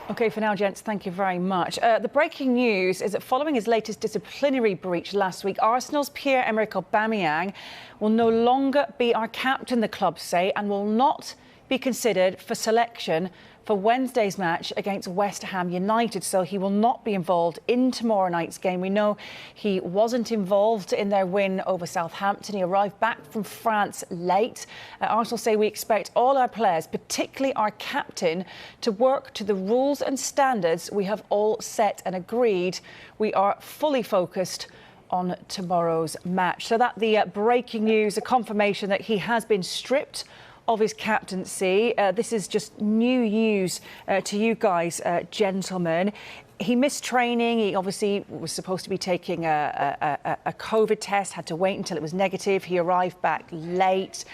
OK, for now, gents, thank you very much. The breaking news is that following his latest disciplinary breach last week, Arsenal's Pierre-Emerick Aubameyang will no longer be our captain, the club say, and will not be considered for selection for Wednesday's match against West Ham United. So he will not be involved in tomorrow night's game. We know he wasn't involved in their win over Southampton. He arrived back from France late. Arsenal say we expect all our players, particularly our captain, to work to the rules and standards we have all set and agreed. We are fully focused on tomorrow's match. So that the breaking news, a confirmation that he has been stripped of his captaincy. This is just new news to you guys, gentlemen. He missed training. He obviously was supposed to be taking a COVID test, had to wait until it was negative. He arrived back late.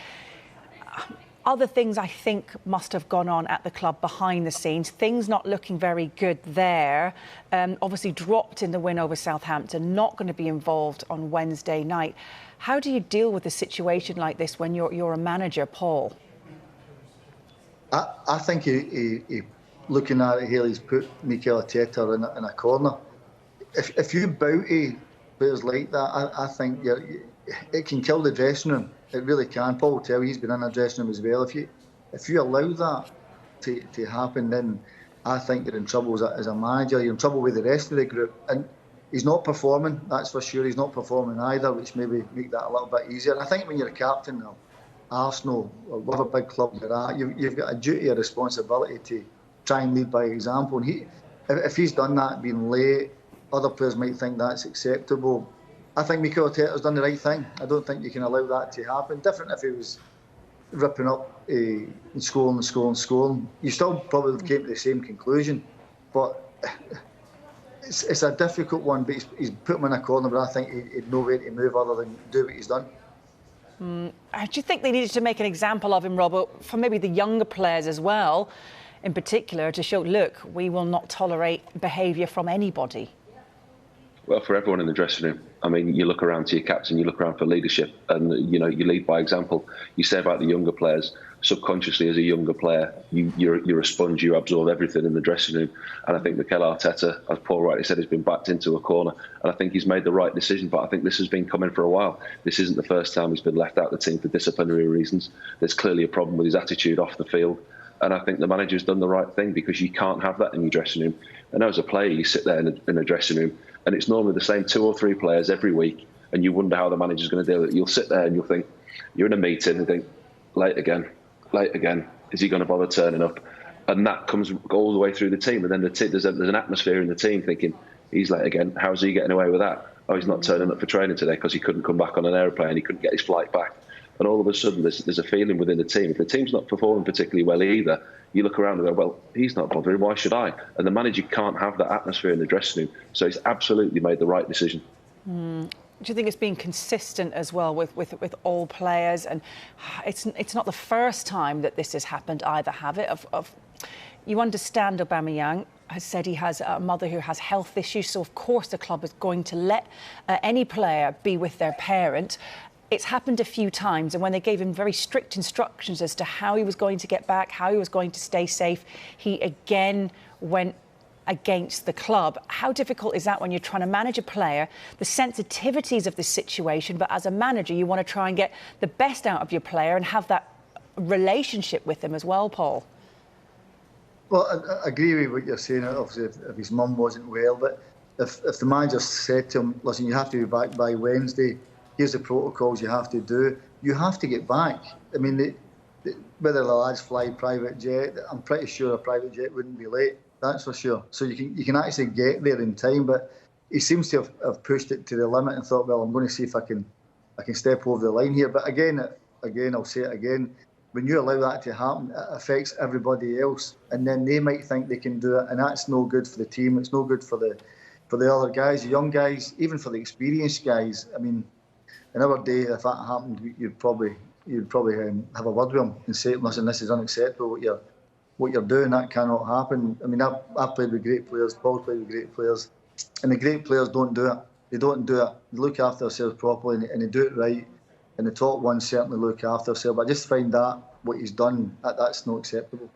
Other things I think must have gone on at the club behind the scenes. Things not looking very good there. Obviously dropped in the win over Southampton, not going to be involved on Wednesday night. How do you deal with a situation like this when you're a manager, Paul? I think he looking at it here, he's put Mikel Arteta in a corner. If you bow to players like that, I think it can kill the dressing room. It really can. Paul will tell you, he's been in a dressing room as well. If you allow that to happen, then I think you're in trouble as a manager. You're in trouble with the rest of the group. And he's not performing, that's for sure. He's not performing either, which maybe make that a little bit easier. And I think when you're a captain of Arsenal or whatever big club you're at, you've got a duty, a responsibility to try and lead by example. And if he's done that, being late, other players might think that's acceptable. I think Mikel Arteta's done the right thing. I don't think you can allow that to happen. Different if he was ripping up and scoring. You still probably came to the same conclusion. But it's a difficult one, but he's put him in a corner, but I think he'd no way to move other than do what he's done. Do you think they needed to make an example of him, Robert, for maybe the younger players as well, in particular, to show, look, we will not tolerate behaviour from anybody? Well, for everyone in the dressing room. I mean, you look around to your captain, you look around for leadership, and you lead by example. You say about the younger players, subconsciously as a younger player, you're a sponge. You absorb everything in the dressing room. And I think Mikel Arteta, as Paul rightly said, has been backed into a corner, and I think he's made the right decision. But I think this has been coming for a while. This isn't the first time he's been left out of the team for disciplinary reasons. There's clearly a problem with his attitude off the field. And I think the manager's done the right thing, because you can't have that in your dressing room. And as a player, you sit there in a dressing room, and it's normally the same 2 or 3 players every week, and you wonder how the manager's going to deal with it. You'll sit there and you'll think, you're in a meeting and think, late again. Is he going to bother turning up? And that comes all the way through the team. And then there's an atmosphere in the team thinking, he's late again. How's he getting away with that? Oh, he's not turning up for training today because he couldn't come back on an aeroplane. He couldn't get his flight back. And all of a sudden, there's a feeling within the team. If the team's not performing particularly well either, you look around and go, well, he's not bothering, why should I? And the manager can't have that atmosphere in the dressing room. So he's absolutely made the right decision. Do you think it's been consistent as well with all players? And it's not the first time that this has happened either, have it? You understand Aubameyang has said he has a mother who has health issues, so of course the club is going to let any player be with their parent. It's happened a few times, and when they gave him very strict instructions as to how he was going to get back, how he was going to stay safe, he again went against the club. How difficult is that when you're trying to manage a player, the sensitivities of this situation, but as a manager, you want to try and get the best out of your player and have that relationship with him as well, Paul? Well, I agree with what you're saying, obviously, if his mum wasn't well, but if the manager said to him, listen, you have to be back by Wednesday, here's the protocols you have to do, you have to get back. I mean, whether the lads fly private jet, I'm pretty sure a private jet wouldn't be late, that's for sure. So you can actually get there in time, but he seems to have pushed it to the limit and thought, well, I'm going to see if I can step over the line here. But again, I'll say it again, when you allow that to happen, it affects everybody else, and then they might think they can do it, and that's no good for the team. It's no good for the other guys, the young guys, even for the experienced guys. I mean, in our day, if that happened, you'd probably have a word with him and say, listen, this is unacceptable. What you're doing, that cannot happen. I mean, I've played with great players, Paul's played with great players, and the great players don't do it. They don't do it. They look after themselves properly, and they do it right. And the top ones certainly look after themselves. But I just find that what he's done, that's not acceptable.